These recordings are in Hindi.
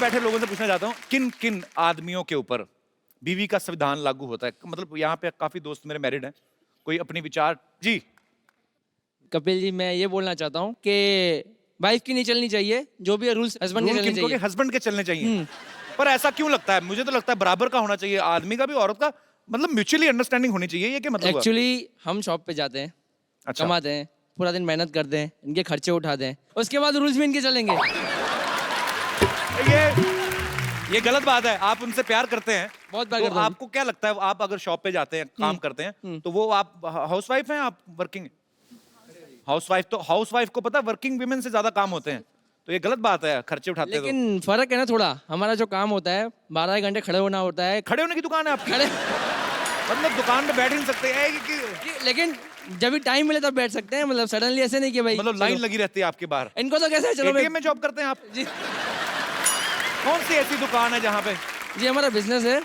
बैठे लोगों से पूछना चाहता हूँ, किन किन आदमियों के ऊपर बीवी का संविधान लागू होता है? मतलब यहाँ पे काफी दोस्त मेरे मैरिड हैं, कोई अपनी विचार जी। कपिल जी, मैं ये बोलना चाहता हूँ कि वाइफ की नहीं चलनी चाहिए, जो भी रूल्स हस्बैंड के रूल चलने किनको के चाहिए। हस्बैंड के चलने चाहिए, पर ऐसा क्यों लगता है? मुझे तो लगता है बराबर का होना चाहिए, आदमी का भी औरत का, मतलब म्यूचुअली अंडरस्टैंडिंग होनी चाहिए। ये क्या मतलब हुआ? एक्चुअली हम शॉप पे जाते हैं, अच्छा। कमाते हैं, पूरा दिन मेहनत करते हैं, इनके खर्चे उठाते हैं, उसके बाद रूल्स भी इनके चलेंगे। ये गलत बात है। आप उनसे प्यार करते हैं, बहुत प्यार तो करता हूँ। आपको क्या लगता है, आप अगर शॉप पे जाते हैं, काम करते हैं, तो वो आप हाउसवाइफ हैं, आप वर्किंग? हाउसवाइफ, तो हाउसवाइफ को पता है वर्किंग वीमेन से ज्यादा काम होते हैं, तो ये गलत बात है, खर्चे उठाते हैं। लेकिन फर्क है ना थोड़ा, हमारा जो काम होता है 12 घंटे खड़े होना होता है। खड़े होने की दुकान है आपकी? खड़े मतलब दुकान पे बैठ ही नहीं सकते हैं लेकिन जब भी टाइम मिले तब बैठ सकते हैं, मतलब सडनली ऐसे नहीं कि भाई मतलब लाइन लगी रहती है आपके बाहर? इनको तो कैसे है, चलो एटीएम में जॉब करते हैं आप? जी कौन सी ऐसी दुकान है जहाँ पे? जी हमारा बिजनेस है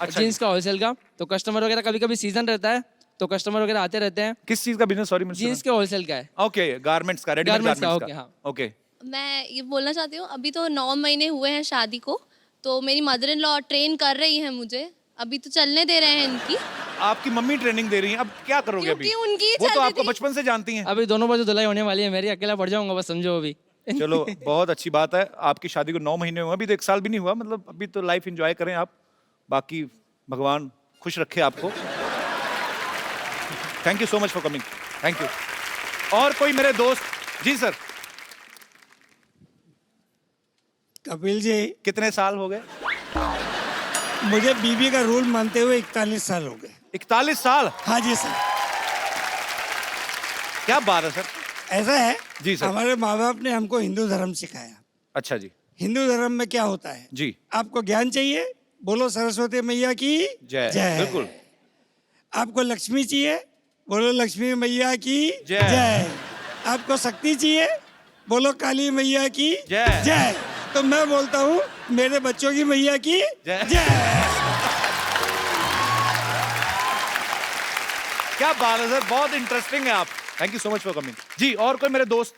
अच्छा जीन्स का होलसेल का, तो कस्टमर वगैरह कभी कभी सीजन रहता है तो कस्टमर वगैरह आते रहते हैं। किस चीज का बिजनेस? सॉरी, जीन्स के होलसेल का है। ओके, गारमेंट्स का, रेडीमेड गारमेंट्स का, गारमेंट्स ओके, का। हाँ। ओके। मैं ये बोलना चाहती हूँ, अभी तो 9 महीने हुए हैं शादी को, तो मेरी मदर इन लॉ ट्रेन कर रही है मुझे, अभी तो चलने दे रहे हैं इनकी। आपकी मम्मी ट्रेनिंग दे रही हैं, अब क्या करोगे अभी? क्योंकि उनकी वो तो चल रही आपको थी। बचपन से जानती हैं। अभी दोनों बाजू धुलाई होने वाली है मेरी, अकेला पड़ जाऊंगा बस, समझो अभी। चलो, बहुत अच्छी बात है। आपकी शादी को 9 महीने हुए, अभी तो 1 साल भी नहीं हुआ, मतलब अभी तो लाइफ एंजॉय करें आप। बाकी भगवान खुश रखे आपको। Thank you so much for coming. Thank you. और कोई मेरे दोस्त? जी सर। कपिल जी, कितने साल हो गए? मुझे बीबी का रूल मानते हुए 41 साल हो गए। 41 साल? हाँ जी सर। क्या बात है सर। ऐसा है जी सर। हमारे माँ बाप ने हमको हिंदू धर्म सिखाया। अच्छा जी। हिंदू धर्म में क्या होता है? जी। आपको ज्ञान चाहिए, बोलो सरस्वती मैया की जय। बिल्कुल। आपको लक्ष्मी चाहिए, बोलो लक्ष्मी मैया की जय। जय। आपको शक्ति चाहिए, बोलो काली मैया की जय। जय। तो मैं बोलता हूँ मेरे बच्चों की मैया की जय। जय। क्या बात है सर, बहुत इंटरेस्टिंग है आप। Thank you so much for coming. जी, और कोई मेरे दोस्त?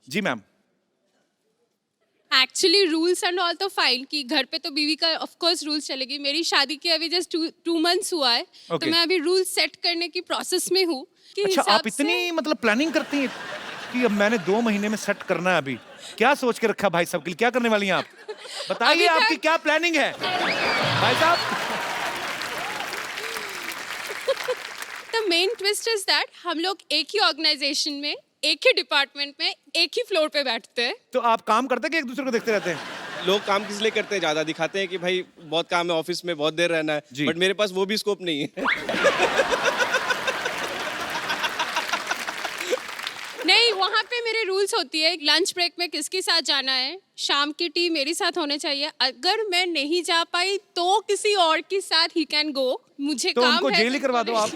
जी ma'am. Actually rules and all तो फाइन कि घर पे तो बीवी का ऑफ कोर्स रूल्स चलेगी। मेरी शादी के अभी जस्ट 2 मंथ्स हुआ है, तो Okay. मैं अभी रूल सेट करने की प्रोसेस में हूँ। अच्छा, आप इतनी मतलब प्लानिंग करती हैं कि अब मैंने 2 महीने में सेट करना है? अभी क्या सोच के रखा भाई साहब के लिए? क्या करने वाली हैं आप? बताइए, अभी तक- आपकी क्या प्लानिंग है भाई साहब? The main twist is that हम लोग एक ही ऑर्गेनाइजेशन में, एक ही डिपार्टमेंट में, एक ही फ्लोर पे बैठते हैं। तो आप काम करते हैं कि एक दूसरे को देखते रहते हैं? लोग काम किस लिए करते हैं, ज्यादा दिखाते हैं कि भाई बहुत काम है, ऑफिस में बहुत देर रहना है, जी। बट मेरे पास वो भी स्कोप नहीं है। नहीं, वहाँ पे मेरे रूल्स होती है, लंच ब्रेक में किसके साथ जाना है, शाम की टी मेरे साथ होने चाहिए, अगर मैं नहीं जा पाई तो किसी और के साथ ही कैन गो। मुझे तो काम उनको है जेल ही करवा दो आप।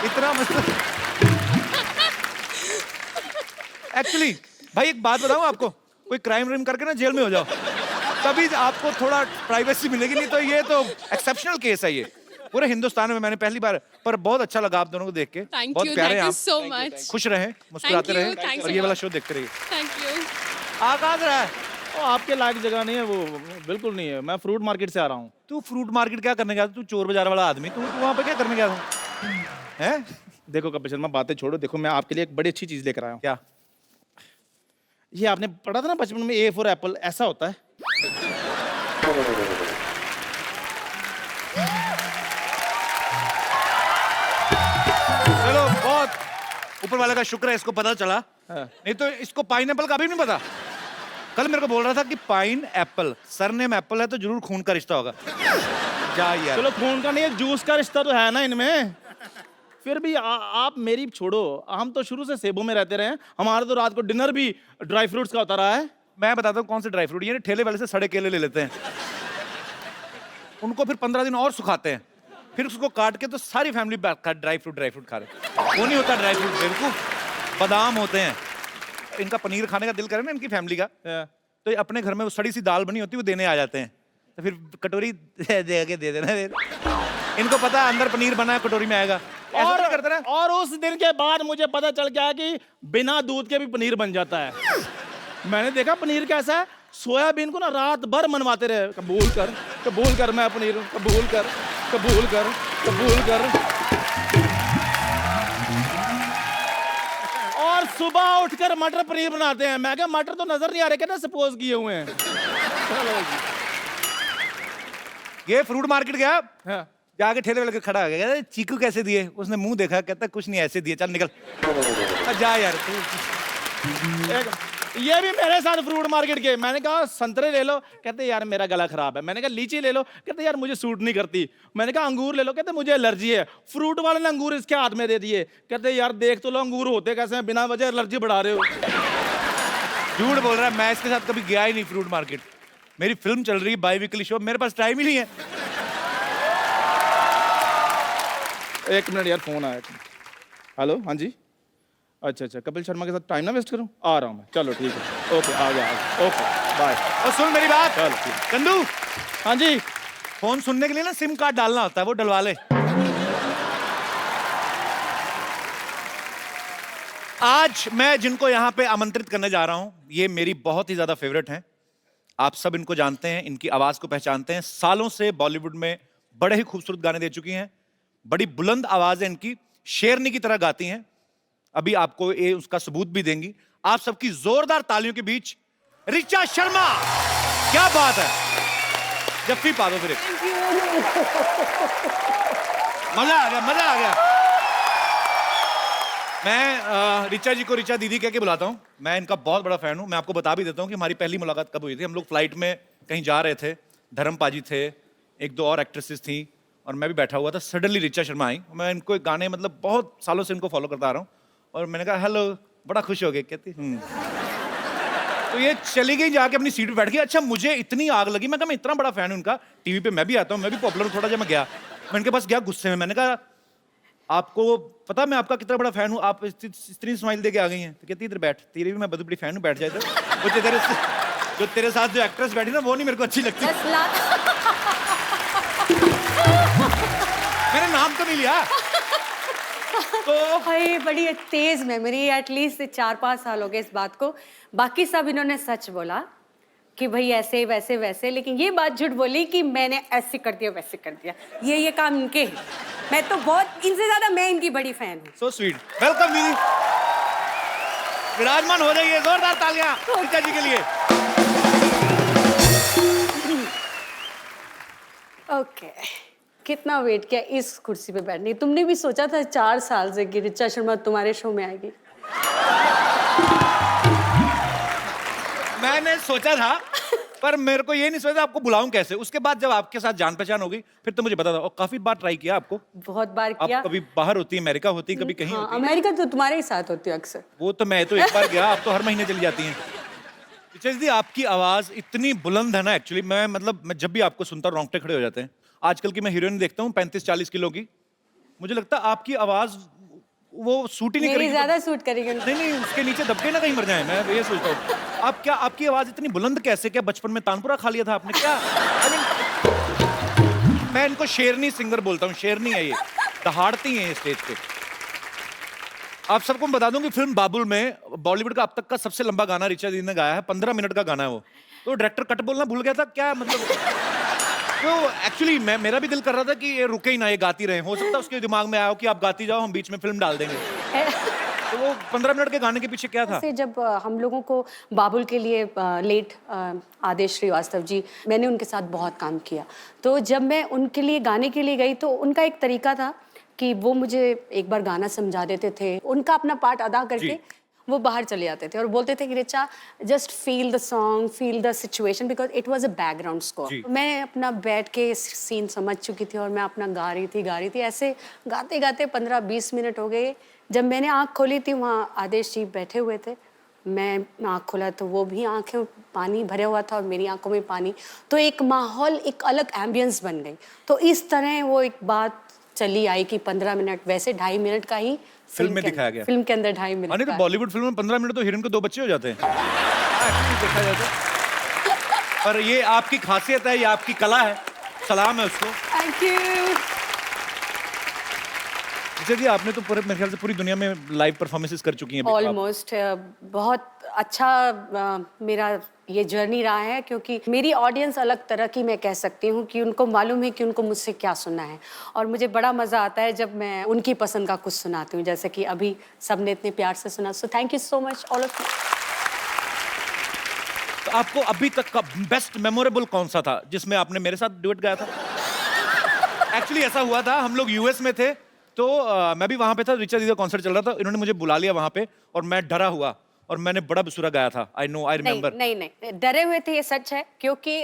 इतना मतलब एक्चुअली भाई, एक बात बताऊं आपको, कोई क्राइम व्राइम करके ना जेल में हो जाओ, तभी आपको थोड़ा प्राइवेसी मिलेगी, नहीं तो ये तो एक्सेप्शनल केस है। ये पूरे हिंदुस्तान में मैंने पहली बार, पर बहुत अच्छा लगा आप दोनों को देख के। थैंक बहुत यू, प्यारे थैंक हैं यू आप। So much. खुश रहें, मुस्कुराते Thank you, रहें, thanks और a ये वाला lot. शो देखते रहिए। Thank you. आकाश रहा है। वो आपके लायक जगह नहीं है, वो बिल्कुल नहीं है। मैं फ्रूट मार्केट से आ रहा हूँ। तू फ्रूट मार्केट क्या करने गया था? तू चोर बाजार वाला आदमी, तू वहां पे क्या करने गया था? हैं? देखो कपिल शर्मा, बातें छोड़ो। देखो मैं आपके लिए एक बड़ी अच्छी चीज लेकर आया हूँ। क्या? ये आपने पढ़ा था ना बचपन में, ए फॉर एप्पल, ऐसा होता है। चलो, बहुत ऊपर वाले का शुक्र है इसको पता चला, नहीं तो इसको पाइनएप्पल का भी नहीं पता। कल मेरे को बोल रहा था कि पाइन एप्पल, सरनेम एप्पल है तो जरूर खून का रिश्ता होगा। जा यार। चलो खून का नहीं है, जूस का रिश्ता तो है ना इनमें। फिर भी आप मेरी छोड़ो, हम तो शुरू से सेबों में रहते रहे हैं। हमारा तो रात को डिनर भी ड्राई फ्रूट्स का होता रहा है। मैं बताता हूँ कौन से ड्राई फ्रूट, ये ठेले वाले से सड़े केले ले लेते हैं, उनको फिर 15 दिन और सुखाते हैं, फिर उसको काट के तो सारी फैमिली ड्राई फ्रूट खा रहे। वो नहीं होता ड्राई फ्रूट, बेवकूफ, बादाम होते हैं। इनका पनीर खाने का दिल करे ना इनकी फैमिली का, तो ये अपने घर में वो सड़ी सी दाल बनी होती है वो देने आ जाते हैं, तो फिर कटोरी दे के दे देना। इनको पता है अंदर पनीर बना है, कटोरी में आएगा। और करते ना। और उस दिन के बाद मुझे पता चल गया कि बिना दूध के भी पनीर बन जाता है। मैंने देखा पनीर कैसा है, सोयाबीन को ना रात भर मनवाते रहे, कबूल कर मैं पनीर, कबूल कर। और सुबह उठकर मटर पनीर बनाते हैं। मैं कहा मटर तो नजर नहीं आ रहे, कहते सपोज किए हुए हैं। चलो जी। ये फ्रूट मार्केट गया, हाँ। जाके ठेले वाले के खड़ा हो गया, कहता चीकू कैसे दिए? उसने मुंह देखा, कहता कुछ नहीं ऐसे दिए, चल निकल जा यार तू। ये भी मेरे साथ फ्रूट मार्केट के। मैंने कहा संतरे ले लो, कहते यार मेरा गला खराब है। मैंने कहा लीची ले लो, कहते यार मुझे सूट नहीं करती। मैंने कहा अंगूर ले लो, कहते मुझे एलर्जी है। फ्रूट वाले ने अंगूर इसके हाथ में दे दिए, कहते यार देख तो लो अंगूर होते कैसे हैं, बिना वजह एलर्जी बढ़ा रहे हो। झूठ बोल रहा है, मैं इसके साथ कभी गया ही नहीं फ्रूट मार्केट। मेरी फिल्म चल रही है बाई वीकली शो, मेरे पास टाइम ही नहीं है। एक मिनट यार, फोन आया। हेलो, हाँ जी। अच्छा, कपिल शर्मा के साथ टाइम ना वेस्ट करूं, आ रहा हूं मैं। चलो ठीक है, ओके आ गया। Okay bye. और सुन मेरी बात, चलो ठीक। चंदू, हाँ जी। फोन सुनने के लिए ना सिम कार्ड डालना होता है, वो डलवा ले। आज मैं जिनको यहाँ पे आमंत्रित करने जा रहा हूं, ये मेरी बहुत ही ज्यादा फेवरेट हैं। आप सब इनको जानते हैं, इनकी आवाज को पहचानते हैं। सालों से बॉलीवुड में बड़े ही खूबसूरत गाने दे चुकी हैं, बड़ी बुलंद आवाज है इनकी, शेरनी की तरह गाती हैं। अभी आपको ये उसका सबूत भी देंगी। आप सबकी जोरदार तालियों के बीच ऋचा शर्मा। क्या बात है, जफ्फी पा दो फिर एक। मजा आ गया। मैं ऋचा जी को ऋचा दीदी कह के बुलाता हूं। मैं इनका बहुत बड़ा फैन हूं। मैं आपको बता भी देता हूं कि हमारी पहली मुलाकात कब हुई थी। हम लोग फ्लाइट में कहीं जा रहे थे, धर्म पाजी थे, एक दो और एक्ट्रेसेस थी और मैं भी बैठा हुआ था। सडनली ऋचा शर्मा आई। मैं इनको एक गाने, मतलब बहुत सालों से इनको फॉलो करता आ रहा हूँ, और मैंने कहा हेलो, बड़ा खुश हो गए। कहती तो ये चली गई, जाके अपनी सीट पे बैठ गई। अच्छा, मुझे इतनी आग लगी, मैं कहा मैं इतना बड़ा फैन हूं उनका, टीवी पे मैं भी आता हूं, मैं भी पॉपुलर हूं थोड़ा। जब मैं गया, मैं इनके पास गया गुस्से में, मैंने कहा आपको पता मैं आपका कितना बड़ा फैन हूं, आप इतनी स्माइल दे के आ गई हैं? तो कहती इधर बैठ, तेरी भी मैं बहुत बड़ी फैन हूं, बैठ जाए। तो जो तेरे साथ जो एक्ट्रेस बैठी ना, वो नहीं मेरे को अच्छी लगती। मैंने नाम तो नहीं लिया। तो भाई बड़ी तेज मेमोरी, एटलीस्ट 4-5 साल हो गए इस बात को। बाकी सब इन्होंने सच बोला कि भाई ऐसे वैसे, लेकिन ये बात झूठ बोली कि मैंने ऐसे कर दिया वैसे कर दिया। ये काम इनके हैं। मैं तो बहुत, इनसे ज्यादा मैं इनकी बड़ी फैन हूँ। So sweet. वेलकम दीदी, विराजमान हो जाइए। जोरदार तालियां ऋचा जी के लिए। ओके, कितना वेट किया इस कुर्सी पे बैठने। तुमने भी सोचा था 4 साल से कि ऋचा शर्मा तुम्हारे शो में आएगी? मैंने सोचा था, पर मेरे को ये नहीं सोचा आपको बुलाऊं कैसे। उसके बाद जब आपके साथ जान पहचान हो गई, फिर तो मुझे पता था। और काफी बार ट्राई किया आपको, बहुत बार आप किया। कभी बाहर होती, अमेरिका होती, कभी कहीं हाँ, होती। अमेरिका तो तुम्हारे ही साथ होती है अक्सर। वो तो मैं तो एक बार गया, आप तो हर महीने चली जाती हैं। ऋचा दीदी, आपकी आवाज इतनी बुलंद है ना, एक्चुअली मैं जब भी आपको सुनता हूं रोंगटे खड़े हो जाते हैं। आजकल की मैं हीरोइन देखता हूँ 35-40 किलो की, मुझे लगता है आपकी आवाज वो सूट ही नहीं मेरी करेगी। ज्यादा सूट करेगी। नहीं, उसके नीचे दबके ना कहीं मर जाए। मैं ये सोचता हूँ, आपकी आवाज इतनी बुलंद कैसे? क्या बचपन में तानपुरा खा लिया था आपने क्या? मैं इनको शेरनी सिंगर बोलता हूँ। शेरनी है ये, दहाड़ती हैं ये स्टेज पे। आप सबको मैं बता दूं कि फिल्म बाबुल में बॉलीवुड का अब तक का सबसे लंबा गाना ऋचा दीदी ने गाया है। 15 मिनट का गाना है वो। तो डायरेक्टर कट बोलना भूल गया था क्या, मतलब तो एक्चुअली मेरा भी दिल कर रहा था कि ये रुके ही ना, ये गाती रहे। हो सकता है उसके दिमाग में आया हो कि आप गाती जाओ, हम बीच में फिल्म डाल देंगे। तो वो 15 मिनट के गाने के पीछे क्या था? से जब हम लोगों को बाबुल के लिए लेट आदेश श्रीवास्तव जी, मैंने उनके साथ बहुत काम किया। तो जब मैं उनके लिए गाने के लिए गई, तो उनका एक तरीका था कि वो मुझे एक बार गाना समझा देते थे, उनका अपना पार्ट अदा करके वो बाहर चले जाते थे और बोलते थे कि Richa just feel the song, feel the situation, because it was a background score. मैं अपना बैठ के सीन समझ चुकी थी और मैं अपना गा रही थी। ऐसे गाते गाते 15-20 मिनट हो गए। जब मैंने आँख खोली थी, वहाँ आदेश जी बैठे हुए थे। मैं आँख खोला तो वो भी आँखें पानी भरे हुआ था और मेरी आंखों में पानी। तो एक माहौल, एक अलग एम्बियंस बन गई। तो इस तरह वो एक बात चली आई कि 15 मिनट, वैसे 2.5 मिनट का ही फिल्म में दिखाया गया। फिल्म के अंदर 2.5 मिनट। नहीं तो बॉलीवुड फिल्म में 15 मिनट तो हीरोइन को 2 बच्चे हो जाते हैं। देखा जाए तो। पर ये आपकी खासियत है, ये आपकी कला है। सलाम है उसको। Thank you. जैसे कि आपने तो पूरे मेरे ख्याल से पूरी दुनिया में लाइव परफॉर्मेंसेस कर चुकी हैं अभी आप। ऑलमोस्ट बहुत अच्छा मेरा ये जर्नी रहा है, क्योंकि मेरी ऑडियंस अलग तरह की मैं कह सकती हूँ कि उनको मालूम है कि उनको मुझसे क्या सुनना है, और मुझे बड़ा मज़ा आता है जब मैं उनकी पसंद का कुछ सुनाती हूँ, जैसे कि अभी सबने इतने प्यार से सुना। So thank you so much all of you. तो आपको अभी तक का बेस्ट मेमोरेबल कौन सा था जिसमें आपने मेरे साथ डुएट गाया था? एक्चुअली ऐसा हुआ था, हम लोग यूएस में थे, तो मैं भी वहां पे था, ऋचा दी का कॉन्सर्ट चल रहा था, इन्होंने मुझे बुला लिया वहां पे और मैं डरा हुआ और मैंने बड़ा बेसुरा गाया था। I know, I remember. नहीं, डरे हुए थे, ये सच है, क्योंकि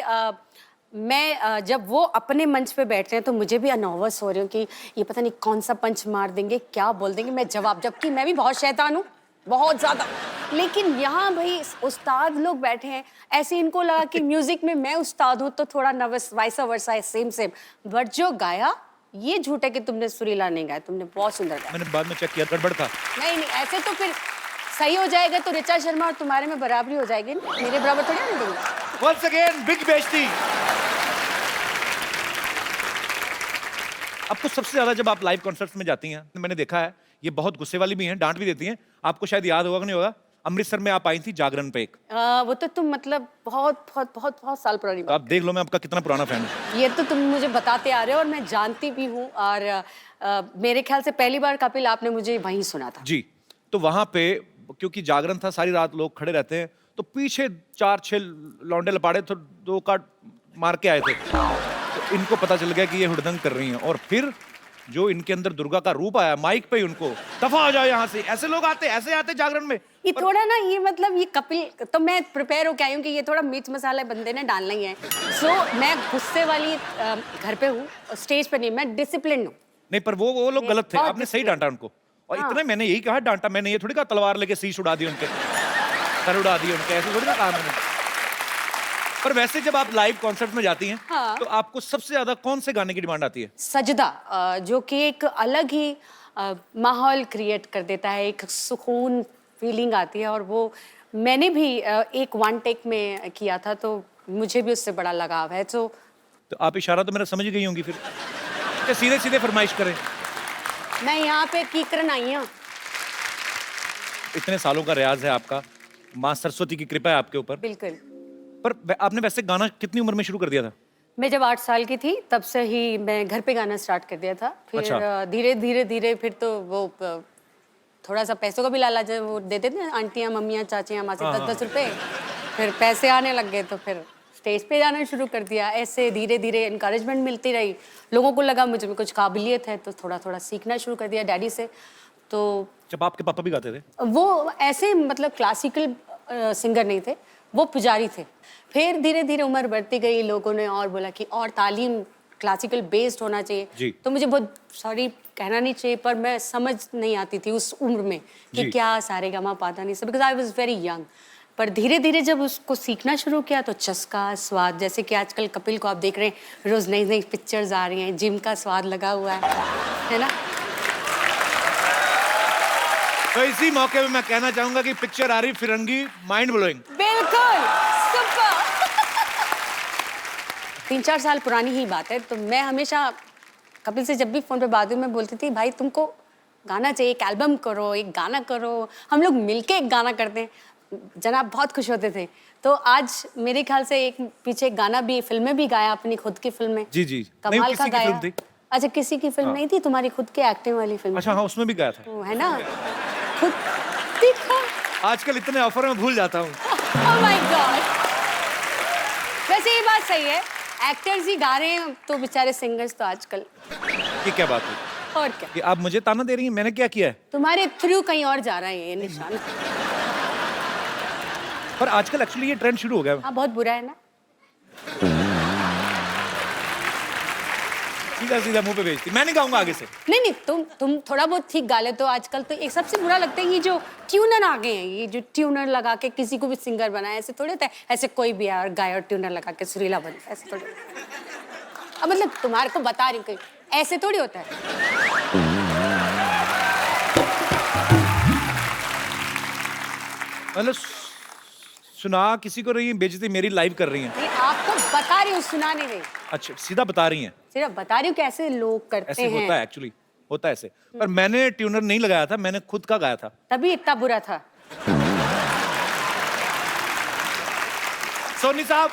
मैं जब वो अपने मंच पे बैठते हैं तो मुझे भी नर्वस हो रही हूँ कि ये पता नहीं कौन सा पंच मार देंगे, क्या बोल देंगे, मैं जवाब, जबकि मैं भी बहुत शैतान हूँ, बहुत ज्यादा। लेकिन यहाँ भाई उस्ताद लोग बैठे हैं, ऐसे इनको लगा कि म्यूजिक में मैं उस्ताद हूँ तो थोड़ा नर्वस, वाइसा वर्सा है, सेम। बट जो गाया, ये झूठ है कि तुमने सुरीला नहीं गाया, तुमने बहुत सुंदर गाया। मैंने बाद में चेक किया, गड़बड़ था। नहीं, ऐसे तो फिर सही हो जाएगा तो ऋचा शर्मा और तुम्हारे में बराबरी हो जाएगी ना, मेरे बराबर थोड़ी ना दूंगा। Once again, big बेइज्जती। आपको सबसे ज्यादा जब आप लाइव कॉन्सर्ट्स में जाती हैं, मैंने देखा है ये बहुत गुस्से वाली भी हैं, डांट भी देती हैं। आपको शायद याद होगा कि नहीं होगा, अमृतसर में आप आई थी जागरण पे एक। वो तो तुम मतलब बहुत साल पुरानी तो बात। आप देख लो मैं आपका कितना पुराना फैन हूँ। ये तो तुम मुझे बताते आ रहे हो और मैं जानती भी हूँ, और मेरे ख्याल से पहली बार कपिल आपने मुझे वहीं सुना था। जी, तो वहां पे क्योंकि जागरण था, सारी रात लोग खड़े रहते हैं, तो पीछे 4-6 लौंडे लपाड़े तो 2 कार्ड मार के आए थे, तो इनको पता चल गया कि ये हुड़दंग कर रही हैं, और फिर जो इनके अंदर दुर्गा का रूप आया, माइक पे ही उनको दफा हो जाओ यहाँ से, ऐसे लोग आते, ऐसे आते जागरण में। ये थोड़ा ना, ये मतलब ये कपिल, तो मैं प्रिपेयर होके आई हूँ कि ये थोड़ा मिर्च मसाला बंदे ने डालना ही है। सो मैं गुस्से वाली घर पे हूँ, स्टेज पे नहीं, मैं डिसिप्लिन हूँ। नहीं, पर वो लोग गलत थे, बहुत आपने सही discipline। डांटा उनको, और हाँ। इतना मैंने यही कहा डांटा, मैंने ये थोड़ी कहा तलवार लेके शीश उड़ा दी उनके, सर उड़ा दी उनके, ऐसे थोड़ी ना कहा मैंने। पर वैसे जब आप लाइव कॉन्सर्ट में जाती हैं, हाँ। तो आपको सबसे ज्यादा कौन से गाने की डिमांड आती है? सजदा, जो कि एक अलग ही माहौल क्रिएट कर देता है, एक सुकून फीलिंग आती है, और वो मैंने भी एक वन टेक में किया था, तो मुझे भी उससे बड़ा लगाव है। तो आप इशारा तो मेरा समझ गई होंगी फिर, कि सीधे सीधे फरमाइश करें। मैं यहाँ पे कीकरन आई हूँ। इतने सालों का रियाज है आपका, माँ सरस्वती की कृपा है आपके ऊपर। बिल्कुल। पर आपने वैसे गाना कितनी उम्र में शुरू कर दिया था? मैं जब 8 साल की थी तब से ही मैं घर पे गाना स्टार्ट कर दिया था। फिर अच्छा। धीरे फिर तो वो थोड़ा सा पैसों का भी लालच वो देते थे आंटियाँ, मम्मियाँ, चाचियाँ, माँ से 10-10 रुपए। फिर पैसे आने लग गए तो फिर स्टेज पे जाना शुरू कर दिया। ऐसे धीरे इनकरेजमेंट मिलती रही, लोगों को लगा मुझे में कुछ काबिलियत है, तो थोड़ा सीखना शुरू कर दिया डैडी से। तो जब आपके पापा भी गाते थे? वो ऐसे मतलब क्लासिकल सिंगर नहीं थे, वो पुजारी थे। फिर धीरे उम्र बढ़ती गई, लोगों ने और बोला कि और तालीम क्लासिकल बेस्ड होना चाहिए। जी। तो मुझे बहुत सॉरी कहना नहीं चाहिए, पर मैं समझ नहीं आती थी उस उम्र में कि जी। क्या सारेगामा पाधा नहीं सब, because I was very young. पर धीरे जब उसको सीखना शुरू किया तो चस्का, स्वाद, जैसे कि आजकल कपिल को आप देख रहे हैं, रोज नई पिक्चर्स आ रही हैं, जिम का स्वाद लगा हुआ है ना। तो इसी मौके पे मैं कहना चाहूंगा कि पिक्चर आ रही फिरंगी, माइंड ब्लोइंग। बिल्कुल सुपर। 3-4 साल पुरानी ही बात है, तो मैं हमेशा कपिल से जब भी फोन पे बात हुई, मैं बोलती थी भाई तुमको गाना चाहिए, एक एल्बम करो, एक गाना करो, हम लोग मिलके एक गाना करते हैं। जनाब बहुत खुश होते थे। तो आज मेरे ख्याल से एक पीछे एक गाना भी, फिल्में भी गाया, अपनी खुद की फिल्म में। जी। नहीं, कमाल किसी का की गाया। फिल्म थी। अच्छा, किसी की फिल्म नहीं थी, तुम्हारी खुद की एक्टिंग वाली फिल्म। अच्छा, हाँ, उसमें भी गाया था। वो है ना, खुद दिखा। आजकल इतने ऑफर में भूल जाता हूँ। Oh my God! वैसे ये बात सही है, एक्टर्स ही गा रहे हैं तो बेचारे सिंगर्स तो आजकल। ये क्या बात है? और क्या, कि आप मुझे ताना दे रही हैं, मैंने क्या किया है? तुम्हारे थ्रू कहीं और जा रहा है ये निशान। पर आजकल एक्चुअली ये ट्रेंड शुरू हो गया है। हाँ, बहुत बुरा है ना। सीधा मुंह पे भेजती, मैं नहीं गाऊंगा आगे से। नहीं, तुम थोड़ा बहुत ठीक गा लेते हो। आजकल तो एक सबसे बुरा लगता है ये जो ट्यूनर आ गए हैं, ये जो ट्यूनर लगा के किसी को भी सिंगर बनाए, ऐसे थोड़ी होता है। ऐसे कोई भी यार गाय और ट्यूनर लगा के सुरीला बन, ऐसे थोड़ी। अब मतलब तुम्हारे को बता रही हूँ, ऐसे थोड़ी होता है। मतलब सुना किसी को रही है, बेइज्जती मेरी लाइव कर रही हैं। नहीं, आपको बता रही हूँ, सुना नहीं रही। अच्छा, सीधा बता रही हैं। सिर्फ बता रही हूँ कि ऐसे लोग करते ऐसे हैं। होता है एक्चुअली। होता है ऐसे। पर मैंने ट्यूनर नहीं लगाया था, मैंने खुद का गाया था। तभी इतना बुरा था। सोनी साहब,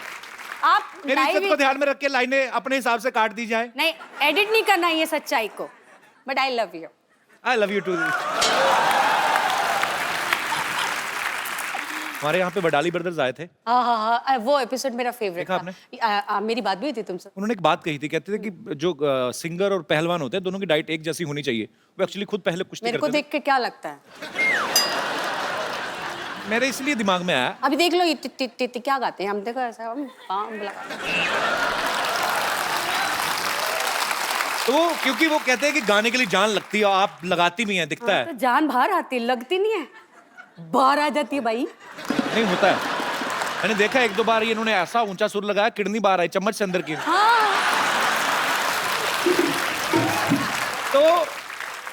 आप मेरी इज्जत live को ध्यान में रख के लाइनें अपने हिसाब से काट दी जाए। नहीं, एडिट नहीं करना ये सच्चाई को, but I love you. I love you too. हमारे यहाँ पे बडाली ब्रदर्स आए थे। हाँ, वो एपिसोड मेरा फेवरेट देखा था। मेरी बात भी हुई थी तुमसे। उन्होंने एक बात कही थी, कहते थे कि जो सिंगर और पहलवान होते हैं दोनों की डाइट एक जैसी होनी चाहिए। वो एक्चुअली खुद पहले कुश्ती मेरे को करते थे। देख के क्या लगता है? मेरे इसलिए दिमाग में आया। अभी देख लो ये टिट टिट टिट क्या गाते हैं, हम देखो ऐसा हम पाँव लगाते हैं। तो वो क्योंकि वो कहते हैं कि गाने के लिए जान लगती है और आप लगाती भी हैं, दिखता है। तो जान बाहर आती है, लगती नहीं है, बाहर आ जाती है भाई। नहीं होता है, मैंने देखा एक दो बार ये इन्होंने ऐसा ऊंचा सुर लगाया, किडनी बाहर आई चम्मच से अंदर की। हाँ। तो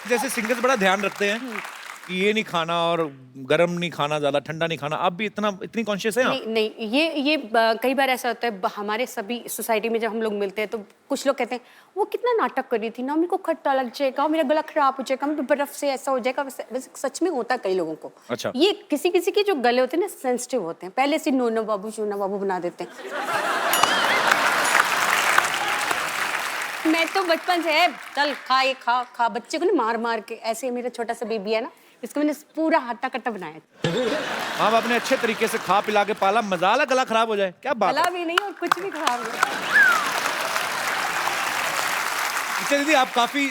जैसे सिंगर्स बड़ा ध्यान रखते हैं कि ये नहीं खाना और गर्म नहीं खाना, ज्यादा ठंडा नहीं खाना, आप भी इतनी कॉन्शियस है आप? नहीं, ये कई बार ऐसा होता है हमारे सभी सोसाइटी में जब हम लोग मिलते हैं तो कुछ लोग कहते हैं वो कितना नाटक कर रही थी ना, मेरे को खट्टा लग जाएगा, मेरा गला खराब हो जाएगा, मेरे बर्फ से ऐसा हो जाएगा। वैसे सच में होता है कई लोगों को। अच्छा। ये किसी किसी के जो गले होते हैं ना सेंसिटिव होते हैं, पहले से नोनो बाबू शोना बाबू बना देते हैं। मैं तो बचपन से है चल खा खा खा, बच्चे को ना मार मार के, ऐसे मेरा छोटा सा बेबी है ना, इसको मैंने पूरा हट्टा कट्टा बनाया। हाँ, आपने अच्छे तरीके से खा पिला के पाला, मजाला गला खराब हो जाए क्या बात गला है? भी नहीं और कुछ भी खराब नहीं। अच्छा दीदी, आप काफी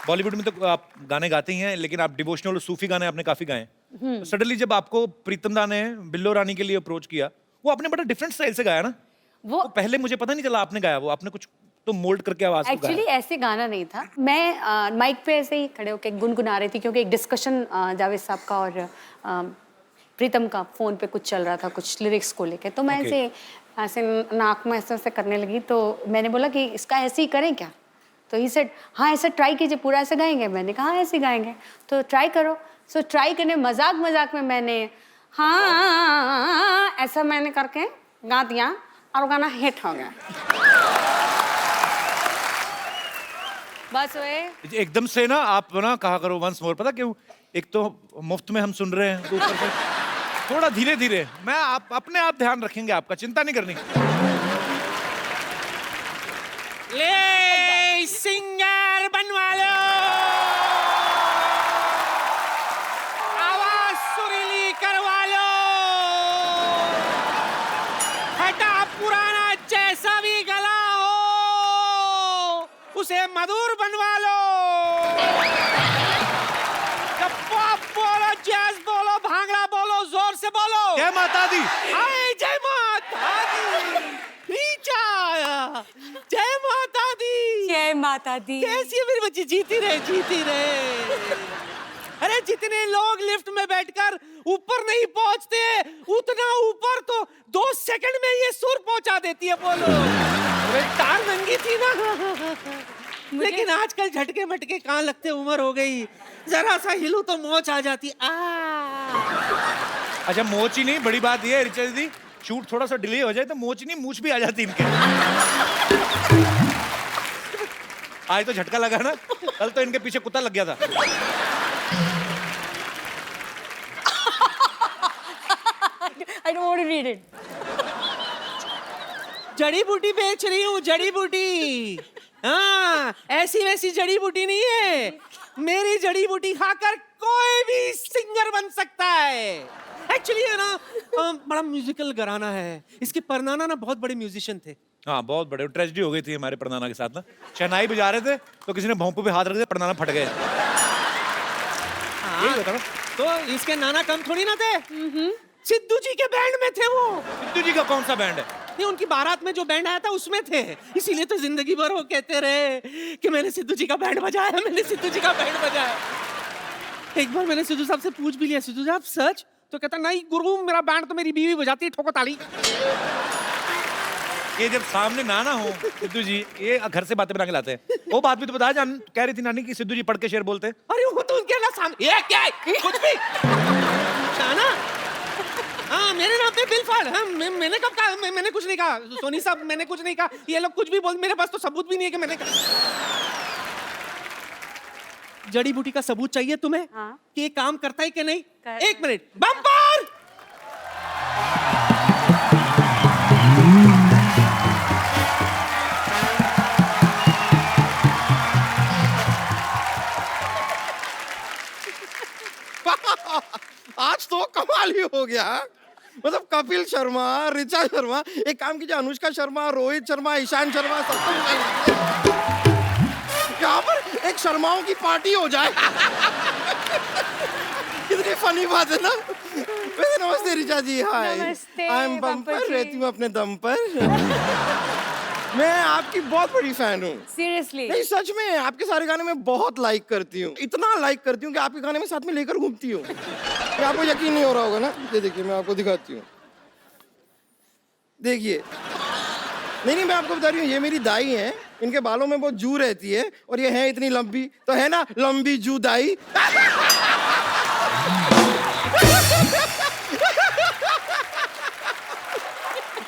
बॉलीवुड में तो आप गाने गाते ही हैं, लेकिन आप डिवोशनल और सूफी गाने आपने काफी गाए। तो सडनली जब आपको प्रीतम दा ने बिल्लो रानी के लिए अप्रोच किया, वो आपने बड़ा डिफरेंट स्टाइल से गाया ना। वो पहले मुझे पता नहीं चला आपने गाया, वो आपने कुछ तो मोल्ड करके आवाज को एक्चुअली गाया। ऐसे गाना नहीं था, मैं माइक पे ऐसे ही खड़े होकर गुनगुना रही थी क्योंकि एक डिस्कशन जावेद साहब का और प्रीतम का फोन पे कुछ चल रहा था, कुछ लिरिक्स को लेके। तो मैं ऐसे नाक में ऐसे करने लगी, तो मैंने बोला कि इसका ऐसे ही करें क्या? तो ही सेड हाँ ऐसा ट्राई कीजिए, पूरा ऐसे गाएंगे। मैंने कहा हाँ ऐसे गाएंगे, तो ट्राई करो। सो ट्राई करने मजाक मजाक में मैंने हाँ ऐसा मैंने करके गा दिया और गाना हिट हो गया। बस वे एकदम से ना आप ना कहा करो वंस मोर, पता क्यों? एक तो मुफ्त में हम सुन रहे हैं, तो ऊपर से थोड़ा धीरे धीरे। मैं आप अपने आप ध्यान रखेंगे, आपका चिंता नहीं करनी। ले सिंगर बनवा लो, आवाज सुरीली करवा लो, हटा पुराना जैसा भी गला हो उसे मधुर बनवा लो। पॉप बोलो, जैज बोलो, भांगड़ा बोलो, जोर से बोलो। जय माता दी। हाय जय माता दी, नीचा आया। जय माता दी, जय माता दी। कैसी है मेरी बच्ची? जीती रहे, जीती रहे। अरे जितने लोग लिफ्ट में बैठकर ऊपर नहीं पहुंचते, उतना ऊपर तो 2 सेकंड में ये सुर पहुंचा देती है। बोलो, अरे तार नंगी थी ना। लेकिन आजकल झटके मटके कहाँ लगते, उम्र हो गई, जरा सा हिलू तो मोच आ जाती। अच्छा, मोच ही नहीं, बड़ी बात ये है रिचा दीदी, शूट थोड़ा सा डिले हो जाए तो मोच नहीं मूछ भी आ जाती इनके। आज तो झटका लगा ना, कल तो इनके पीछे कुत्ता लग गया था। I don't want to read it. जड़ी बूटी बेच रही हूँ, जड़ी बूटी। हाँ, ऐसी वैसी जड़ी बूटी नहीं है। मेरी जड़ी बूटी खाकर कोई भी सिंगर बन सकता है। एक्चुअली है ना, बड़ा म्यूजिकल घराना है। इसके परनाना ना बहुत बड़े म्यूजिशियन थे। हाँ, बहुत बड़े ट्रेजेडी हो गई थी हमारे परनाना के साथ ना। शहनाई बजा रहे थे तो किसी ने भोंपू पे हाथ रख दिया, परनाना फट गए। यही होता ना। तो इसके नाना कम थोड़ी ना थे, सिद्धू जी के बैंड में थे वो। सिद्धू जी का कौन सा बैंड है? नहीं, उनकी बारात में जो बैंड आया था उसमें थे, इसीलिए तो जिंदगी भर वो कहते रहे कि मैंने सिद्धू जी का बैंड बजाया, मैंने सिद्धू जी का बैंड बजाया। एक बार मैंने सिद्धू साहब से पूछ भी लिया, सिद्धू साहब सच? तो कहता नहीं गुरु, मेरा बैंड तो मेरी बीवी बजाती है, ठोको ताली। ये जब सामने नाना हो सिद्धू जी, ये घर से बातें बना के लाते हैं। वो बात भी तो बता, जान कह रही थी नानी कि सिद्धू जी पढ़ के शेर बोलते हैं। अरे वो तो उनके ना सामने, ये क्या है? कुछ भी नाना। हाँ, मेरे नाम पे बिल फाड़। हाँ, मैंने कब कहा? मैंने कुछ नहीं कहा सोनी साहब, मैंने कुछ नहीं कहा। ये लोग कुछ भी बोल, मेरे पास तो सबूत भी नहीं है कि मैंने कहा। जड़ी बूटी का सबूत चाहिए तुम्हें हाँ। कि ये काम करता है कि नहीं? कर- 1 मिनट, बम्पर। आज तो कमाल ही हो गया। मतलब कपिल शर्मा, ऋचा शर्मा, एक काम कीजिए, अनुष्का शर्मा, रोहित शर्मा, ईशान शर्मा, सबको बुला लीजिए। यहाँ पर एक शर्माओं की पार्टी हो जाए। कितनी फनी बात है ना। वैसे नमस्ते ऋचा जी, हाय। नमस्ते, आई एम बम्पर बम्पर, जी। रहती हूँ अपने दम पर। मैं आपकी बहुत बड़ी फैन हूँ। सीरियसली? नहीं, सच में आपके सारे गाने मैं बहुत लाइक करती हूँ, इतना लाइक करती हूँ कि आपके गाने में साथ में लेकर घूमती हूँ। ये आपको यकीन नहीं हो रहा होगा ना। ये देखिए, मैं आपको दिखाती हूँ, देखिए। नहीं, मैं आपको बता रही हूँ, ये मेरी दाई है, इनके बालों में बहुत जू रहती है और ये है इतनी लंबी, तो है ना लंबी जू दाई।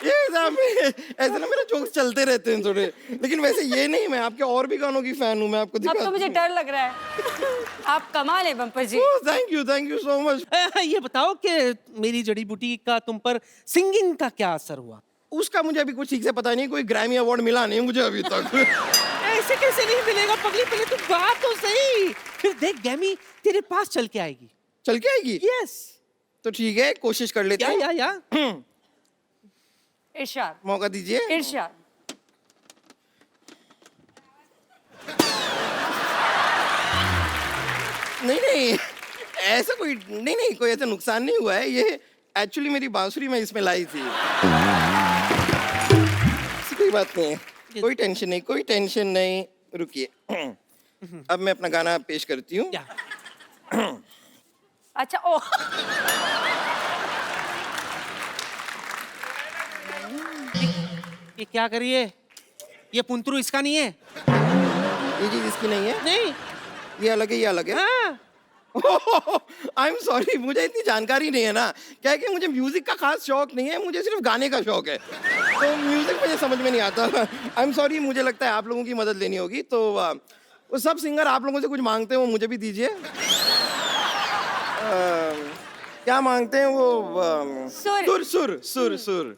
ये ऐसे ना मेरे जोक्स चलते रहते हैं थोड़े, लेकिन वैसे ये नहीं, मैं आपके और भी गानों की फैन हूँ, मैं आपको अब दिखाता तो मुझे हूँ। डर लग रहा है। आप कमाल है bumper ji. Thank you so much. ये बताओ कि मेरी जड़ी बूटी का तुम पर सिंगिंग का क्या असर हुआ? उसका मुझे अभी कुछ ठीक से पता नहीं, कोई ग्रैमी अवार्ड मिला नहीं मुझे अभी तक। ऐसे कैसे नहीं मिलेगा पगली, पहले तू गा तो सही, फिर देख ग्रैमी तेरे पास चल के आएगी। चल के आएगी? यस। तो ठीक है, कोशिश कर लेते हैं। या इरशाद, मौका दीजिए। इरशाद। नहीं, ऐसा कोई नहीं, कोई ऐसा नुकसान नहीं हुआ है। ये एक्चुअली मेरी बांसुरी मैं इसमें लाई थी। ऐसी कोई बात नहीं है, कोई टेंशन नहीं। रुकिए, अब मैं अपना गाना पेश करती हूँ। अच्छा, ओ ये क्या करिए, ये पुंतरू इसका नहीं है? ये चीज इसकी नहीं है? नहीं, ये अलग है, ये अलग है। हाँ। आई एम सॉरी, मुझे इतनी जानकारी नहीं है ना। क्या है कि मुझे म्यूजिक का खास शौक नहीं है, मुझे सिर्फ गाने का शौक है, तो म्यूजिक मुझे समझ में नहीं आता। आई एम सॉरी, मुझे लगता है आप लोगों की मदद लेनी होगी। तो वो सब सिंगर आप लोगों से कुछ मांगते हैं, वो मुझे भी दीजिए। क्या मांगते हैं वो? सुर।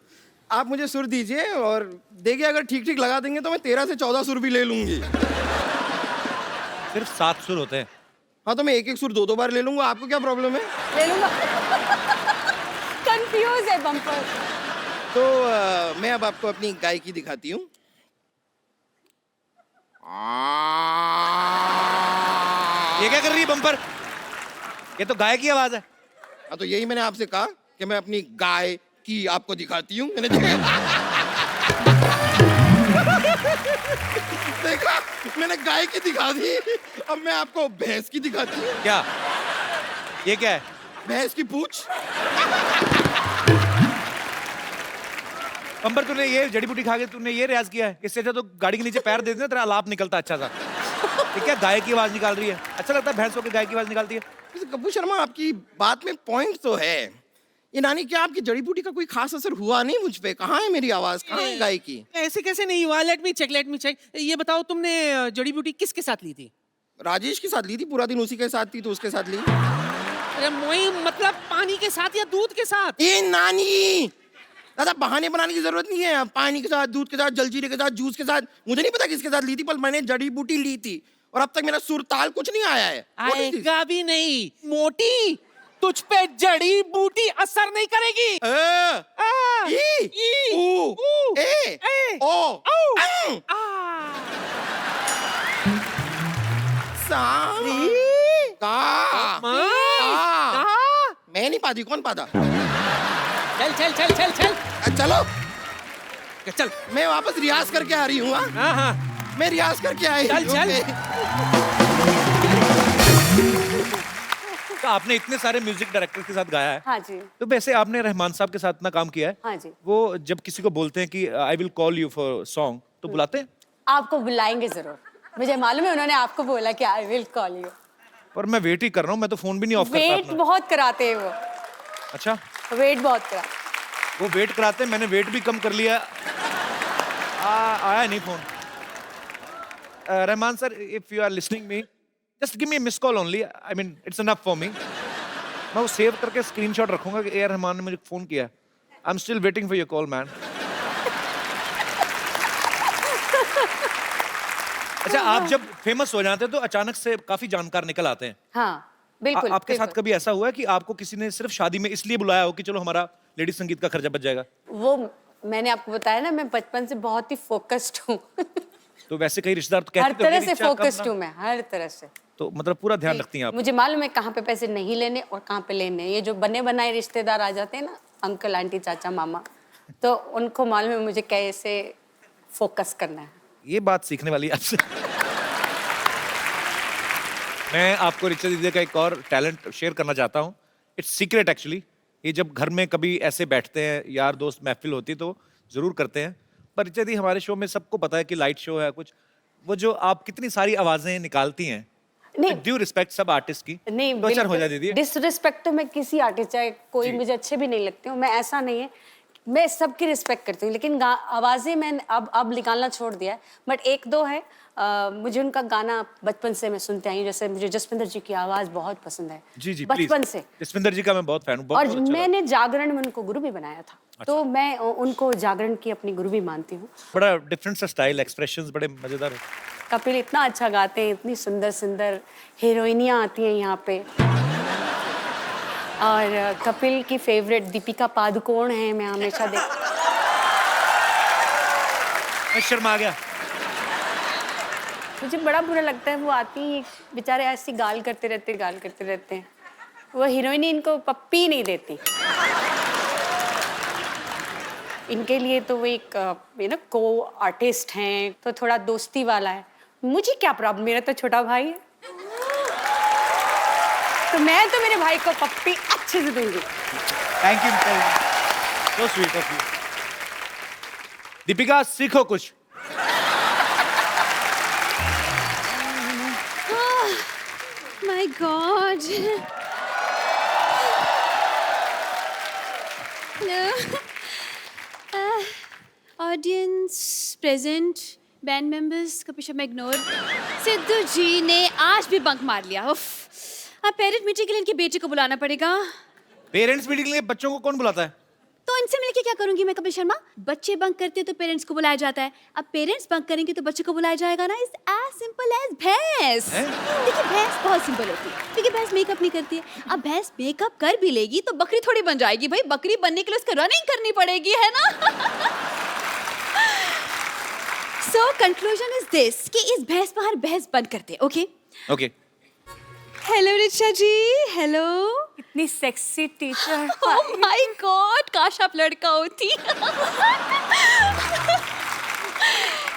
आप मुझे सुर दीजिए, और देखिए अगर ठीक ठीक लगा देंगे तो मैं 13 से 14 सुर भी ले लूंगी। सिर्फ 7 सुर होते हैं। हाँ, तो मैं एक सुर 2 बार ले लूंगा, आपको क्या प्रॉब्लम है? ले लूंगा। कंफ्यूज है बम्पर। तो मैं अब आपको अपनी गायकी दिखाती हूँ। ये क्या कर रही है बम्पर? ये तो गाय की आवाज है। हाँ, तो यही मैंने आपसे कहा कि मैं अपनी गाय की आपको दिखाती हूँ। मैंने देखा, मैंने गाय की दिखा दी, अब मैं आपको भैंस की दिखाती हूँ। क्या ये क्या है? भैंस की पूंछ। बम्पर, तूने ये जड़ी बूटी खा के तूने ये रियाज किया है? इससे अच्छा तो गाड़ी के नीचे पैर दे देना, तेरा आलाप निकलता अच्छा सा। ये क्या गाय की आवाज निकाल रही है? अच्छा लगता है भैंस होकर गाय की आवाज निकालती है? वैसे कपूर शर्मा, आपकी बात में पॉइंट तो है। ये नानी, क्या आपकी जड़ी बूटी का कोई खास असर हुआ नहीं मुझ पे? कहाँ है मेरी आवाज, कहाँ है गाय की? ऐसे कैसे नहीं हुआ? Let me check. ये बताओ, तुमने जड़ी बूटी किसके साथ ली थी? राजेश के साथ ली थी, पूरा दिन उसी के साथ थी, तो उसके साथ ली। अरे मोई, मतलब पानी के साथ या दूध के साथ? ये नानी, दादा बहाने बनाने की जरूरत नहीं है। पानी के साथ, दूध के साथ, जलजीरे के साथ, जूस के साथ, मुझे नहीं पता किसके साथ ली थी, पर मैंने जड़ी बूटी ली थी और अब तक मेरा सुर ताल कुछ नहीं आया है। What is this? आएगा भी नहीं। मोटी, तुझ पे जड़ी बूटी असर नहीं करेगी। ई, ऊ, ए, ओ, अं। सा, का, आ। मैं नहीं पाती, कौन पाता? चल। चलो, चल। मैं वापस रियाज करके आ रही हूँ। हाँ। मैं रियाज करके आई। चल। तो आपने इतने सारे म्यूजिक डायरेक्टर के साथ गाया है। हाँ जी। तो वैसे आपने रहमान साहब के साथ इतना काम किया है। हाँ जी। वो जब किसी को बोलते हैं कि I will call you for song, तो बुलाते हैं? आपको बुलाएंगे जरूर, मुझे मालूम है, उन्होंने आपको बोला कि आई विल कॉल यू। पर मैं वेट ही कर रहा हूँ, मैं तो फोन भी नहीं ऑफ करता वेट अपना। बहुत कराते हैं वो। अच्छा, वेट बहुत करा। वो वेट कराते हैं, मैंने वेट भी कम कर लिया। आया नहीं phone. Rahman sir, if you are listening me, just give me miss call only, I mean it's enough for me. मैं वो सेव करके स्क्रीनशॉट रखूंगा कि ए आर रहमान ने मुझे फोन किया। I am still waiting for your call man. अच्छा, आप जब फेमस हो जाते हैं तो अचानक से काफी जानकार निकल आते हैं। हाँ बिल्कुल। आपके साथ बिल्कुल। कभी ऐसा हुआ है कि आपको किसी ने सिर्फ शादी में इसलिए बुलाया हो कि चलो हमारा लेडी संगीत का खर्चा बच जाएगा? वो मैंने आपको बताया ना, मैं बचपन से बहुत ही फोकस्ड हूँ। तो वैसे कई रिश्तेदार तो हर कहते हैं तरह से फोकस्ड हूँ मैं, हर तरह से। तो मतलब पूरा ध्यान रखती हैं आप। मुझे मालूम है कहाँ पे पैसे नहीं लेने और कहाँ पे लेने। ये जो बने बनाए रिश्तेदार आ जाते हैं ना, अंकल आंटी चाचा मामा, तो उनको मालूम है मुझे कैसे फोकस करना है। ये बात सीखने वाली है आपसे। मैं आपको ऋचा दीदी का एक और टैलेंट शेयर करना चाहता हूँ। It's secret actually. ये जब घर में कभी ऐसे बैठते हैं, यार दोस्त महफिल होती तो जरूर करते हैं, पर ऋचा दी हमारे शो में सबको पता है कि लाइट शो है कुछ, वो जो आप कितनी सारी आवाजें निकालती हैं, नहीं ड्यू रिस्पेक्ट सब आर्टिस्ट की, नहीं, तो अच्छा हो जाए दीदी। डिसरिस्पेक्ट तो मैं किसी आर्टिस्ट, चाहे कोई जी। मुझे अच्छे भी नहीं लगते हो, मैं ऐसा नहीं है, मैं सबकी रिस्पेक्ट करती हूँ, लेकिन आवाजें मैंने अब निकालना छोड़ दिया है। बट एक दो है, मुझे उनका गाना बचपन से मैं सुनते आई हूँ। जैसे मुझे जसविंदर जी की आवाज बहुत पसंद है, जी जी बचपन से। जसविंदर जी का मैं बहुत फैन हूँ, बहुत और बहुत अच्छा मैंने जागरण में उनको गुरु भी बनाया था, तो मैं उनको जागरण की अपनी गुरु भी मानती हूँ। बड़ा डिफरेंट सा स्टाइल, एक्सप्रेशंस बड़े मजेदार है। कपिल इतना अच्छा गाते हैं, इतनी सुंदर सुंदर हीरोइनियाँ आती हैं यहाँ पे। और कपिल की फेवरेट दीपिका पादुकोण है, मैं हमेशा देख। मैं शर्मा गया। मुझे बड़ा बुरा लगता है, वो आती हैं बेचारे ऐसी गाल करते रहते हैं। वो हीरोइन इनको पप्पी नहीं देती। इनके लिए तो वो एक को आर्टिस्ट हैं, तो थोड़ा दोस्ती वाला है। मुझे क्या प्रॉब्लम, मेरा तो छोटा भाई है, तो मैं तो मेरे भाई को पप्पी अच्छे से दूंगी। Thank you, so sweet of you. Deepika सीखो कुछ। My God. Hello. Audience present, band members का पीछे मैं इग्नोर। सिद्धू जी ने आज भी बंक मार लिया। उफ, अब पेरेंट मीटिंग के लिए इनकी बेटी को बुलाना पड़ेगा। पेरेंट्स मीटिंग के लिए बच्चों को कौन बुलाता है? तो इनसे मिलके क्या करूंगी मैं कपिल शर्मा? बच्चे बंक करते हैं तो पेरेंट्स को बुलाया जाता है, अब पेरेंट्स बंक करेंगे तो बच्चे को बुलाया जाएगा ना। इट्स एज सिंपल एज भैंस। देखिए भैंस बहुत सिंपल होती है, क्योंकि भैंस मेकअप नहीं करती है। अब भैंस मेकअप कर भी लेगी तो बकरी थोड़ी बन जाएगी भाई, बकरी बनने के लिए उसको रनिंग करनी पड़ेगी, है ना? सो कंक्लूजन इज दिस कि इस भैंस पर हर भैंस बंद करते, ओके? ओके। हेलो ऋचा जी, हेलो। इतनी sexy teacher. Oh my God, काश आप लड़का होती।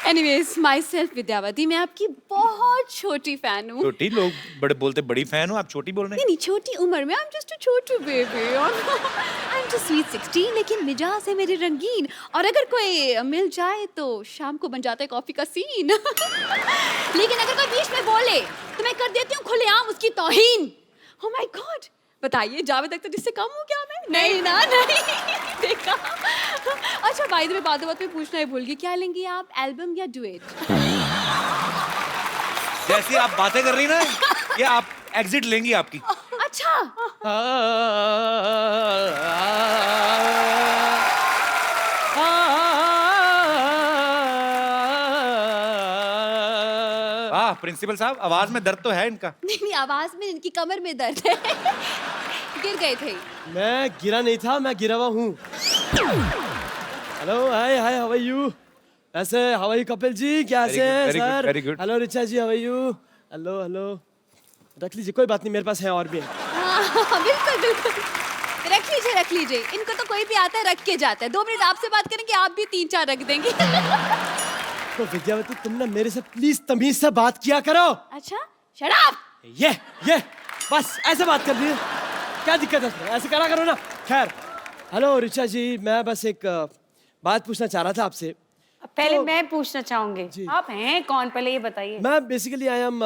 एनीवेज, माई सेल्फ विद्यावती, मैं आपकी बहुत छोटी फैन हूँ। छोटी, लोग बड़े बोलते बड़ी फैन हो, आप छोटी बोल रहे हैं। नहीं, छोटी उम्र में, I am just a Chhotu baby. I am just sweet 16, लेकिन मिजाज है मेरे रंगीन, और अगर कोई मिल जाए तो शाम को बन जाता है कॉफी का सीन। लेकिन अगर कोई बीच में बोले तो मैं कर देती हूँ खुलेआम उसकी तौहीन। ओह माय गॉड, बताइए जावेद अख्तर जिससे कम हूँ क्या मैं? नहीं ना, नहीं। देखा। अच्छा, बाय द वे, बात में पूछना ही भूल गई, क्या लेंगी आप, एल्बम या डुएट? जैसी आप बातें कर रही ना, ये आप एग्जिट लेंगी आपकी। अच्छा, वाह प्रिंसिपल साहब, आवाज में दर्द तो है इनका। नहीं, आवाज में, इनकी कमर में दर्द है। गिर गए थे। मैं गिरा नहीं था, मैं गिरा हुआ हूँ। Hello, hi hi, how are you? ऐसे how are you Kapil ji, कैसे हैं sir? very good. Hello Richa ji, how are you? Hello hello, रख लीजिए, कोई बात नहीं, मेरे पास है और भी है। हाँ, बिल्कुल बिल्कुल, रख लीजिए रख लीजिए। इनको तो कोई भी आता है रख के जाता है। 2 मिनट आपसे बात करेंगे, आप भी 3-4 रख देंगे। तो विद्यावती, तुम ना मेरे से प्लीज तमीज से बात किया करो। अच्छा, शराब। ये बस ऐसे बात कर दी, क्या दिक्कत है इसमें? ऐसे करा करो ना। खैर, हेलो ऋचा जी, मैं बस एक बात पूछना चाह रहा था आपसे। पहले मैं पूछना चाहूंगी, आप हैं कौन, पहले ये बताइए। मैं basically I am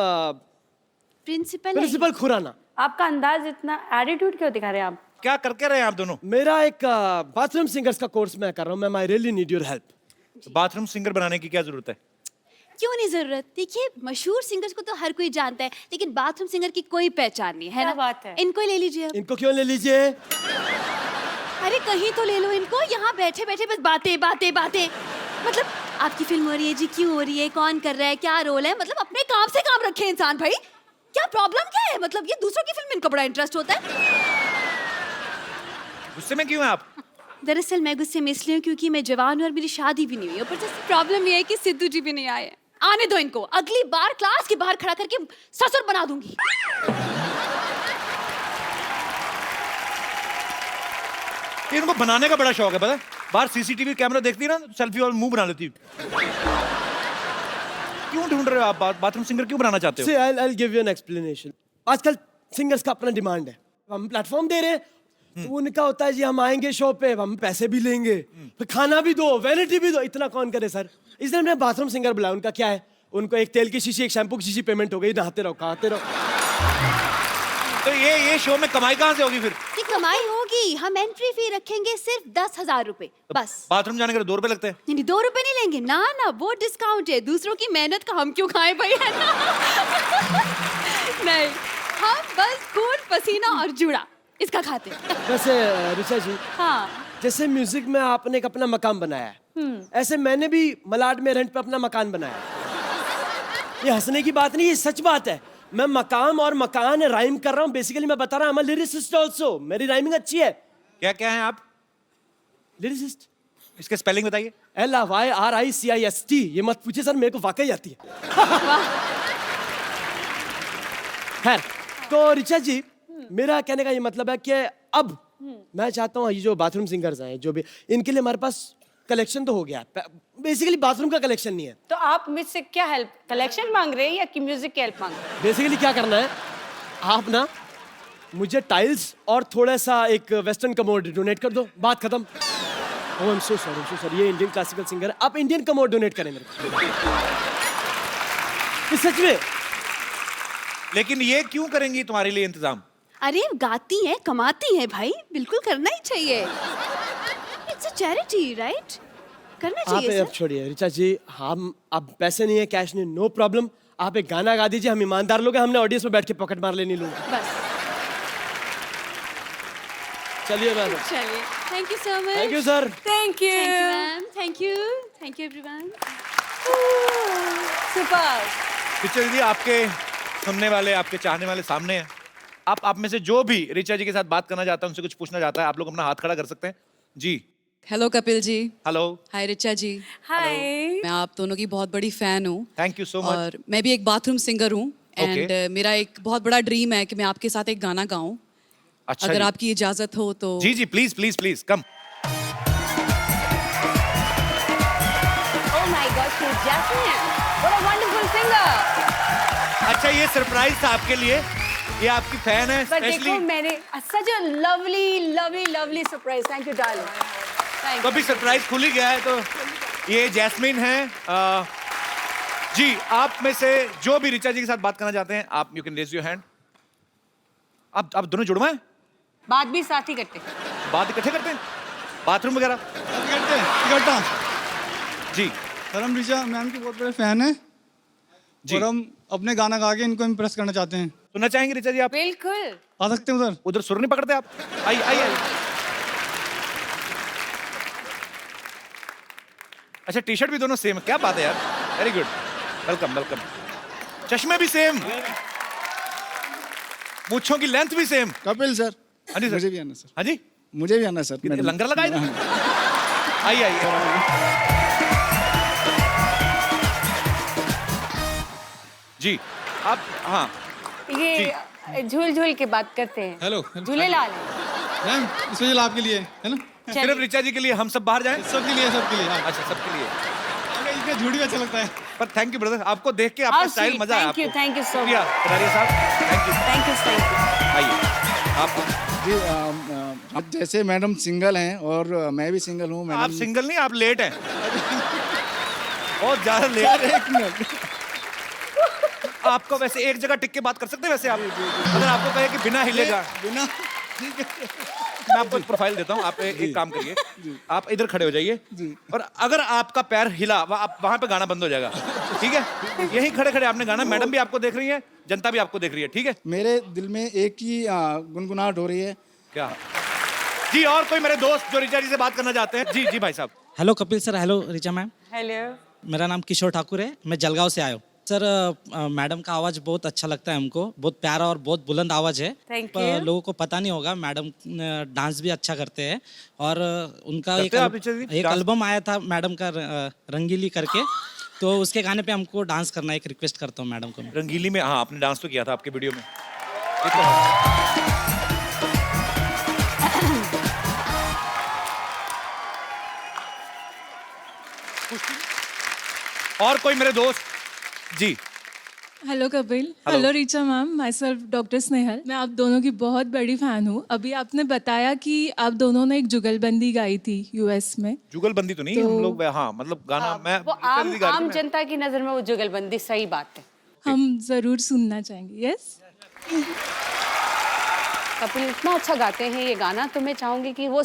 principal Khurana. आपका अंदाज इतना एटीट्यूड क्यों दिखा रहे हैं आप? क्या करके रहे हैं आप दोनों? मेरा एक बाथरूम सिंगर्स का कोर्स मैं कर रहा हूँ। मैं I really need your help. Bathroom singer बनाने की क्या जरूरत है? क्यों नहीं जरूरत? देखिए मशहूर सिंगर्स को तो हर कोई जानता है, लेकिन बाथरूम सिंगर की कोई पहचान नहीं है क्या ना? बात है? इनको ही ले लीजिए अब। इनको क्यों ले लीजिए? अरे कहीं तो ले लो इनको, यहाँ बैठे बैठे बस बातें बातें बातें। मतलब आपकी फिल्म हो रही है जी, क्यों हो रही है, कौन कर रहा है, क्या रोल है, मतलब अपने काम से काम रखे इंसान भाई। क्या प्रॉब्लम क्या है? मतलब ये दूसरों की फिल्म, इनको बड़ा इंटरेस्ट होता है। गुस्से में क्यों हैं आप? दरअसल मैं गुस्से में इसलिए हूँ क्योंकि मैं जवान हूँ और मेरी शादी भी नहीं हुई। ऊपर से प्रॉब्लम ये है कि सिद्धू जी भी नहीं आए। आने दो इनको, अगली बार क्लास के बाहर खड़ा करके ससुर बना दूंगी। इनको बनाने का बड़ा शौक है, पता है? बाहर सीसीटीवी कैमरा देखती है ना, सेल्फी और मुंह बना लेती है। क्यों ढूंढ रहे हो आप बाथरूम सिंगर, क्यों बनाना चाहते हो? See, I'll give you an explanation. आजकल सिंगर्स का अपना डिमांड है, हम प्लेटफॉर्म दे रहे हैं, तो उनका होता है जी हम आएंगे शो पे, हम पैसे भी लेंगे, फिर खाना भी दो, वैनिटी भी दो, इतना कौन करे सर? इसलिए हमने बाथरूम सिंगर बुलाया। उनका क्या है, उनको एक तेल की शीशी, एक शैम्पू की शीशी पेमेंट हो गई, नहाते रहो खाते रहो। तो ये शो में कमाई कहाँ से होगी फिर? ये कमाई होगी, हम एंट्री फी रखेंगे सिर्फ 10,000 रुपए बस। बाथरूम जाने के 2 रुपए लगते हैं? नहीं 2 रुपए नहीं लेंगे ना ना, वो डिस्काउंट है। दूसरों की मेहनत का हम क्यों खाएं भाई, है ना? नहीं, हम बस खून पसीना और जुड़ा इसका खाते हैं। वैसे ऋचा जी, हाँ जैसे म्यूजिक में आपने एक अपना मकान बनाया है, ऐसे मैंने भी मलाड में रेंट पे अपना मकान बनाया है। ये हंसने की बात नहीं, ये सच बात है। मैं मकाम और मकान राइम कर रहा हूँ। बेसिकली मैं बता रहा हूँ, लिरिसिस्ट ऑल्सो, मेरी राइमिंग अच्छी है। क्या क्या हैं आप? लिरिसिस्ट। इसके स्पेलिंग बताइए। LYRICIST। ये मत पूछिए सर, मेरे को वाकई आती है। खैर, तो ऋचा जी, मेरा कहने का ये मतलब है कि अब मैं चाहता हूँ ये जो बाथरूम सिंगर्स हैं, जो भी, इनके लिए हमारे पास कलेक्शन तो हो गया, बेसिकली बाथरूम का कलेक्शन नहीं है। तो आप मुझसे क्या हेल्प, कलेक्शन मांग रहे हैं या कि म्यूजिक की हेल्प मांग रहे हैं? बेसिकली क्या करना है, आप ना मुझे टाइल्स और थोड़ा सा एक वेस्टर्न कमोड डोनेट कर दो, बात खत्म। ओह आई एम सो सॉरी, ये इंडियन क्लासिकल सिंगर है, आप इंडियन कमोड डोनेट करें मेरे को। ये सच में। लेकिन ये क्यों करेंगी तुम्हारे लिए इंतजाम? अरे गाती है, कमाती है भाई, बिल्कुल करना ही चाहिए। इट्स अ चैरिटी राइट, करना आप चाहिए अब सर। छोड़िए ऋचा जी, हम अब पैसे नहीं है, कैश नहीं, नो प्रॉब्लम। आप एक गाना गा दीजिए, हम ईमानदार लोग हैं, हमने ऑडियंस में बैठ के पॉकेट मार लेनी लोग। बस चलिए मैम। चलिए, thank you so much. Thank you sir. Thank you ma'am, thank you everyone. Super. Picture जी, आपके सुनने वाले, आपके चाहने वाले सामने हैं। आप में से जो भी ऋचा जी के साथ बात करना चाहता है, उनसे कुछ पूछना चाहता है, आप लोग अपना हाथ खड़ा कर सकते हैं जी। हेलो कपिल जी। हेलो। हाय ऋचा जी। हाय। मैं आप दोनों की बहुत बड़ी फैन हूँ। Thank you so much. और मैं भी एक बाथरूम सिंगर हूँ एंड मेरा एक बहुत बड़ा ड्रीम है कि मैं आपके साथ एक गाना गाऊं। अच्छा अगर जी। आपकी इजाजत हो तो। जी जी, please please please come. Oh my God, she's Jasmine. What a wonderful singer. अच्छा, ये सरप्राइज था आपके लिए, ये आपकी फैन है But देखो, स्पेशली। मैंने such a lovely surprise. Thank you, darling. Thank तो अभी सरप्राइज खुल ही गया है, तो ये जैस्मिन है। जी, आप में से जो भी ऋचा जी के साथ बात करना चाहते हैं, आप you can raise your hand. आप दोनों जुड़वा हैं? बात भी साथ ही करते हैं। बात इकट्ठे करते हैं, बाथरूम वगैरह? इकट्ठा। जी सर, हम ऋचा मैम के बहुत बड़े फैन हैं जी। और हम अपने गाना गा के इनको इम्प्रेस करना चाहते हैं। सुनना चाहेंगे ऋचा जी आप? बिल्कुल। आ सकते हैं उधर? उधर सुर नहीं पकड़ते आप? आइए आइए आइए। अच्छा, टी शर्ट भी दोनों सेम है, क्या बात है यार, वेरी गुड, वेलकम वेलकम। चश्मे भी सेम, मूंछों की लेंथ भी सेम। कपिल सर। हाँ जी सर। मुझे भी आना सर। हाँ जी, मुझे भी आना सर। कितने लंगर लगाए थे? आइए आइए जी। आप हाँ ये झूल झूल के बात करते हैं। हेलो। झूलेलाल मैम, स्पेशल आपके लिए है ना? सिर्फ ऋचा जी के लिए हम सब बाहर जाएं? सबके लिए, सबके लिए। हाँ। अच्छा, सबके लिए। इनका झूठ भी अच्छा लगता है। पर थैंक यू ब्रदर, आपको देख के आपका स्टाइल मजा आया। थैंक यू सो शुक्रिया कटारिया साहब, थैंक यू। आइए आप। जी, आप जैसे मैडम सिंगल हैं और मैं भी सिंगल हूँ। आप सिंगल नहीं, आप लेट हैं, बहुत ज्यादा लेट। एक मिनट, आपको वैसे एक जगह टिक के बात कर सकते हैं वैसे आप, अगर आपको कहे कि बिना हिलेगा। बिना मैं आपको एक प्रोफाइल देता हूँ, आप एक काम करिए, आप इधर खड़े हो जाइए और अगर आपका पैर हिला आप वहां पे गाना बंद हो जाएगा, ठीक है? यहीं खड़े खड़े आपने गाना, मैडम भी आपको देख रही है, जनता भी आपको देख रही है, ठीक है? मेरे दिल में एक ही गुनगुनाहट हो रही है। क्या जी? और कोई मेरे दोस्त जो रिचा जी से बात करना चाहते हैं? जी जी भाई साहब। Hello Kapil sir, hello Richa ma'am. Hello. मेरा नाम किशोर ठाकुर है, मैं जलगांव से आया हूँ। सर मैडम का आवाज़ बहुत अच्छा लगता है हमको, बहुत प्यारा और बहुत बुलंद आवाज़ है। Thank पर you. लोगों को पता नहीं होगा, मैडम डांस भी अच्छा करते हैं और उनका करते हैं आप रिचा जी? एक डांस? एल्बम आया था मैडम का रंगीली करके, तो उसके गाने पे हमको डांस करना है, एक रिक्वेस्ट करता हूँ मैडम को। रंगीली में, हाँ आपने डांस तो किया था आपके वीडियो में। ये तो है। और कोई मेरे दोस्त? जी hello Kapil. Hello Richa ma'am, myself doctor Snehal. मैं आप दोनों की बहुत बड़ी फैन हूँ। अभी आपने बताया कि आप दोनों ने एक जुगलबंदी गाई थी यूएस में। जुगलबंदी तो नहीं, हम लोग हाँ मतलब गाना मैं वो आम जनता की नजर में वो जुगलबंदी सही बात है। हम जरूर सुनना चाहेंगे। यस कपिल इतना अच्छा गाते हैं ये गाना, तो मैं चाहूंगी कि वो